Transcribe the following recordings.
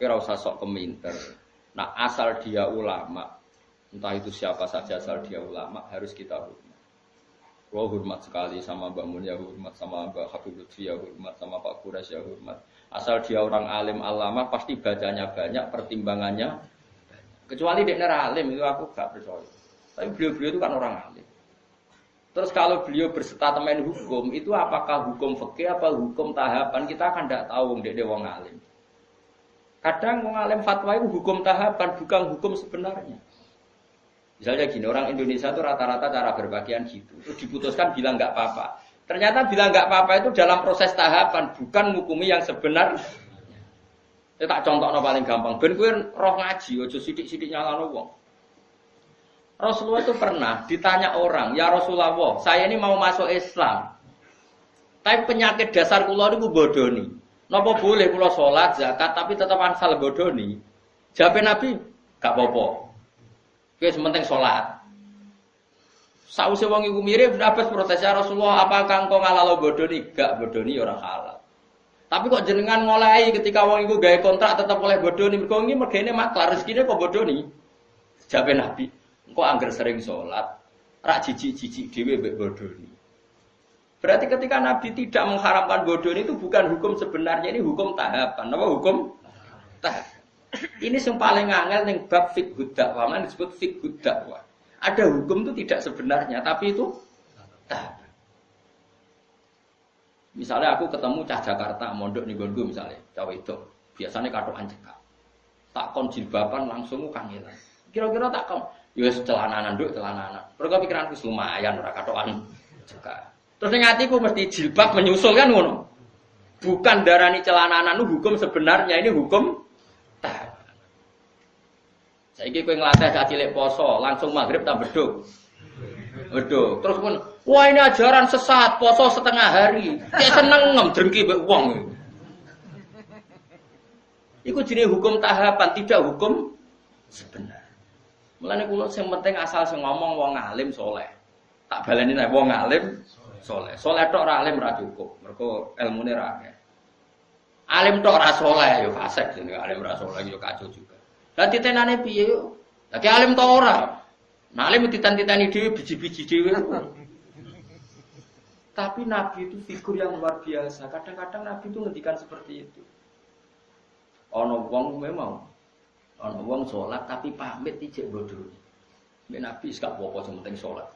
Kira usah sok keminter. Nah, asal dia ulama, entah itu siapa saja asal dia ulama harus kita hormat. Gua hormat sekali sama Mbak Mun ya hormat, sama Mbak Habib Lutfi ya hormat, sama Pak Quraisy ya hormat. Asal dia orang alim alama pasti bacanya banyak, pertimbangannya banyak. Kecuali dia alim itu aku gak percaya. Tapi beliau-beliau itu kan orang alim. Terus kalau beliau berstatement hukum, itu apakah hukum fikih apa hukum tahapan, kita kan tidak tahu dia wong alim. Kadang wong alim fatwa itu hukum tahapan, bukan hukum sebenarnya. Misalnya gini, orang Indonesia itu rata-rata cara berpakaian gitu. Terus diputuskan bilang nggak apa-apa. Ternyata bilang nggak apa-apa itu dalam proses tahapan, bukan hukumi yang sebenar. Saya tak contohnya paling gampang. Ben kowe roh ngaji, ojo sidik-sidik nyalano wong. Rasulullah itu pernah ditanya orang, ya Rasulullah, saya ini mau masuk Islam. Tapi penyakit dasar kula niku bodoni. Napa boleh kula salat, zakat tapi tetap ansal bodoni? Jawab Nabi, gak apa-apa. Wis penting salat. Sause wong iku mirip Abbas protes ya Rasulullah, apakah engkau ngalalo bodoni? Gak bodoni ora halal. Tapi kok jenengan ngolehi ketika wong iku gawe kontrak tetap oleh bodoni, mergo iki mergene maklar rezekine kok bodoni. Jawab Nabi, engko angger sering salat, rak jijik-jijik dhewe mbek bodoni. Berarti ketika Nabi tidak mengharamkan bodoni itu bukan hukum sebenarnya, ini hukum tahapan. Apa hukum tahapan? Ini yang paling angel ning bab fiqh dakwah, mana disebut fiqh dakwah. Ada hukum itu tidak sebenarnya, tapi itu tahapan. Misalnya aku ketemu cah Jakarta, mondok ning nggonku misalnya, cah wedok, biasanya katokan cekak. Tak kon jilbaban langsung kangelan. Kira-kira tak kon ya celananan nduk, celananan. Mergo pikiranku lumayan ora katokan cekak. Terus ning atiku mesti jilbab menyusul kan ngono. Bukan darani celananan itu hukum sebenarnya, ini hukum tahapan. Saiki kowe nglatih cah cilik poso, langsung maghrib tak beduk. Beduk. Terus pun, wah ini ajaran sesat, poso setengah hari. Kayak seneng drengki mbek wong. Iku jenenge hukum tahapan, tidak hukum sebenar. Mulane kula sing penting asal sing ngomong wong alim saleh. Tak baleni nek wong alim saleh. Saleh tok ora alim ora cukup. Mergo ilmune ra akeh. Alim tok ora saleh ya fasik jenenge alim ora saleh ya kacau juga. Lah titenane piye yo? Lagi alim tok ora. Nah alim titan-titani dhewe biji-biji dhewe. Tapi Nabi itu figur yang luar biasa. Kadang-kadang Nabi itu ngendikan seperti itu. Ono wong memang ono wong salat tapi pamit ijek bodoni. Nek Nabi gak apa-apa sing penting salat.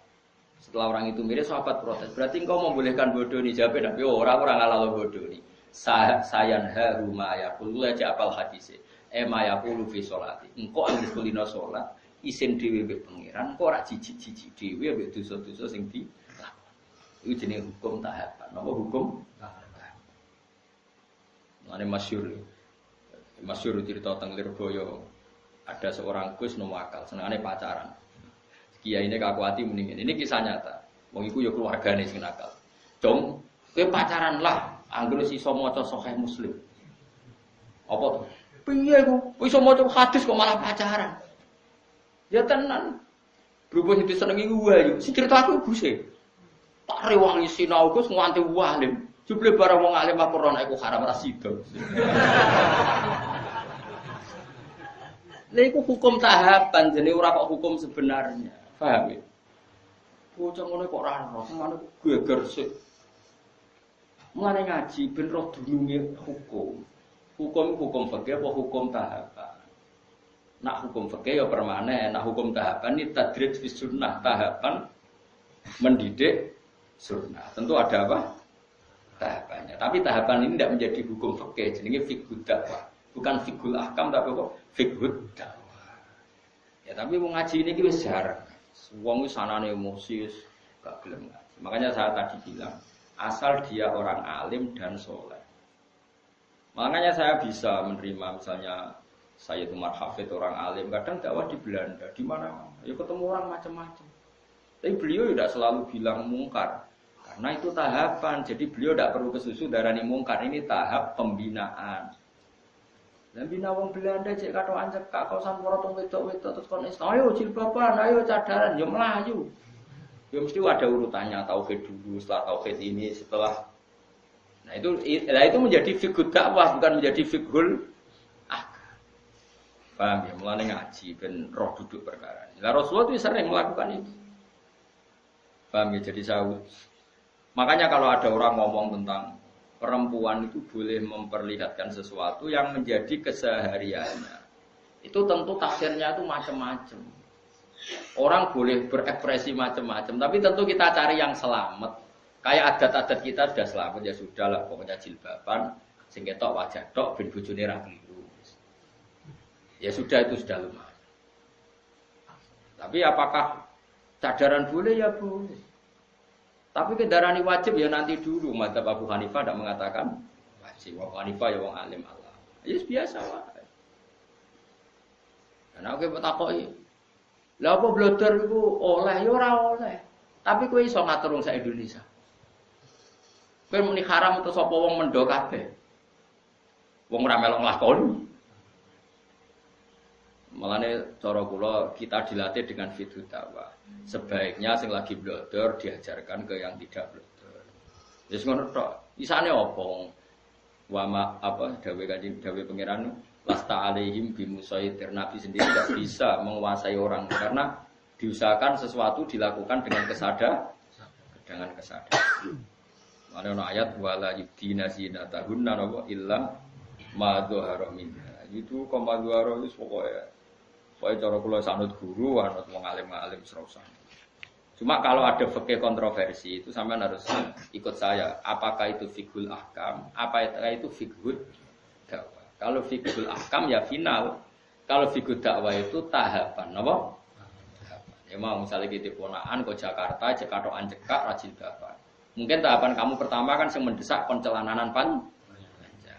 Setelah orang itu mirip sahabat protes. Berarti engkau membolehkan bodoni? Jawab Nabi, orang ngalalo bodoni. Sayan haru ma yaqulu la ja'al hadise. Ma yaqulu fi sholati. Engkau anggere kulino salat, isin dhewe mbek pangeran, kok ora jijik-jijik dhewe mbek dosa-dosa sing dilakoni. Iku jenenge hukum tahapan. Napa hukum tahapan? Mane masyhur cerita teng Lirboyo. Ada seorang Gus no akal, senengane pacaran. Kiai ini kakuati mendingin. Ini kisah nyata. Wong iku ya keluargane sing nakal. Dong, kowe pacaran lah, anggere iso maca Sahih Muslim. Apa to? Piye ku? Iso maca hadis kok malah pacaran. Ya tenan. Berhubung itu senengi wae. Si cerita aku buse. Tak rewangi sinau Gus nganti walim. Jebule barang wong alim Al-Qur'an iku haram ra sida. Lha iku hukum tahapan jenenge ora kok hukum sebenarnya. Paham ya? Bocah ngono kok ora ero, ngono geger sik. Mulane ngaji ben roh dununge hukum. Hukum fikih apa hukum tahapan? Nak hukum fikih ya permanen, nak hukum tahapan ini tadrij fi sunnah, tahapan mendidik sunnah. Tentu ada apa? Tahapannya. Tapi tahapan ini tidak menjadi hukum fikih, jenenge fiqh dakwah. Bukan fiqhul ahkam tapi apa? Fiqh dakwah. Ya tapi mau ngaji ini wis jarang. Wong wis sanane emosi gak gelem ngaji. Makanya saya tadi bilang, asal dia orang alim dan soleh. Makanya saya bisa menerima misalnya Sayyid Umar Hafid orang alim, kadang dakwah di Belanda, di mana? Ya ketemu orang macam-macam. Tapi beliau tidak selalu bilang mungkar. Karena itu tahapan, jadi beliau tidak perlu kesusu darani mungkar. Ini tahap pembinaan. Dan bina wong Belanda cek katokan cekak kau sampura tong wedok-wedok terus kon Islam. Ayo jilbaban, ayo cadaran, yo melayu. Ya mesti ada urutannya, tauhid dulu, setelah tauhid ini, setelah. Nah itu menjadi fiqh dakwah bukan menjadi fiqhul ahkam. Paham ya? Mulane ngaji ben roh duduk perkara. Lah Rasulullah itu sering melakukan itu. Paham ya? Jadi makanya kalau ada orang ngomong tentang perempuan itu boleh memperlihatkan sesuatu yang menjadi kesehariannya. Itu tentu tafsirnya itu macam-macam. Orang boleh berekspresi macam-macam, tapi tentu kita cari yang selamat. Kayak adat-adat kita sudah selamat ya sudahlah, pokoknya jilbaban, sing ketok wajah tok ben bojone ra kliru. Ya sudah itu sudah lumayan. Tapi apakah cadaran boleh? Ya boleh. Tapi kendaraan wajib ya nanti dulu. Madzhab Abu Hanifah tidak mengatakan wajib. Abu Hanifah ya wong alim Allah. Ya biasa wae. Karena aku takoki. Lah apa blodor iku oleh ya ora oleh. Tapi kowe iso ngatur wong sak Indonesia. Kowe muni haram utawa sapa wong mendo kabeh. Wong ora melok nglakoni. Malane cara kula kita dilatih dengan fiqh dakwah. Sebaiknya sing lagi blodor diajarkan ke yang tidak blodor. Wis ngono tok. Isane opo? Wama apa dawe kanjeng dawe pangeran lasta alaihim bimusaitir. Nabi sendiri tidak bisa menguasai orang karena diusahakan sesuatu dilakukan dengan kesadaran. Mana ana ayat wala yudina zinatahunna illa ma dzahara minha. Itu koma dzahara wis pokoke. Pokoke cara kula sanut guru, anut wong alim-alim serausan. Cuma kalau ada fikih kontroversi itu sampean harus ikut saya. Apakah itu fiqhul ahkam? Apakah itu fiqhul dakwah? Kalau fiqhul ahkam ya final. Kalau fiqhul dakwah itu tahapan, napa? Tahapan. Ya mau misalnya kita ponaan ke Jakarta, cekatokan cekak rajin dakwah. Mungkin tahapan kamu pertama kan yang mendesak pencelananan pan.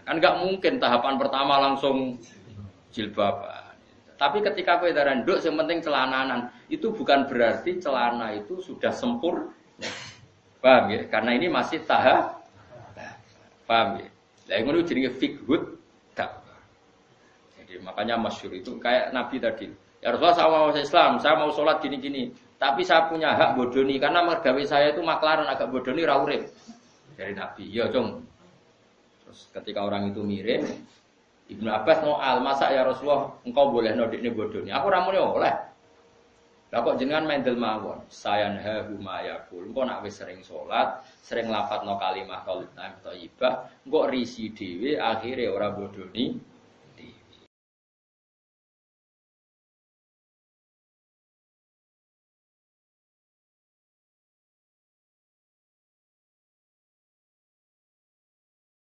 Kan enggak mungkin tahapan pertama langsung jilbaban. Tapi ketika kowe darah nduk yang penting celananan, itu bukan berarti celana itu sudah sempurna. Paham ya? Karena ini masih tahap. Paham ya? Lah ngono jenenge fiqhud dakwah. Jadi makanya masyhur itu kayak Nabi tadi. Ya Rasulullah saya mau Islam, saya mau sholat gini-gini. Tapi saya punya hak bodoni karena mergawe saya itu maklaran agak bodoni ra urip. Dari Nabi, ya dong. Terus ketika orang itu mirip, Ibnu Abbas ngoal, masa ya Rasulullah engkau boleh nodikne bodoni. Aku ra muni oleh. Lah kok jenengan mendel mawon. Sayanhahu ma yaqul. Engko nak wis sering salat, sering lafadzno kalimah thayyibah, engko risi dhewe akhire ora bodoni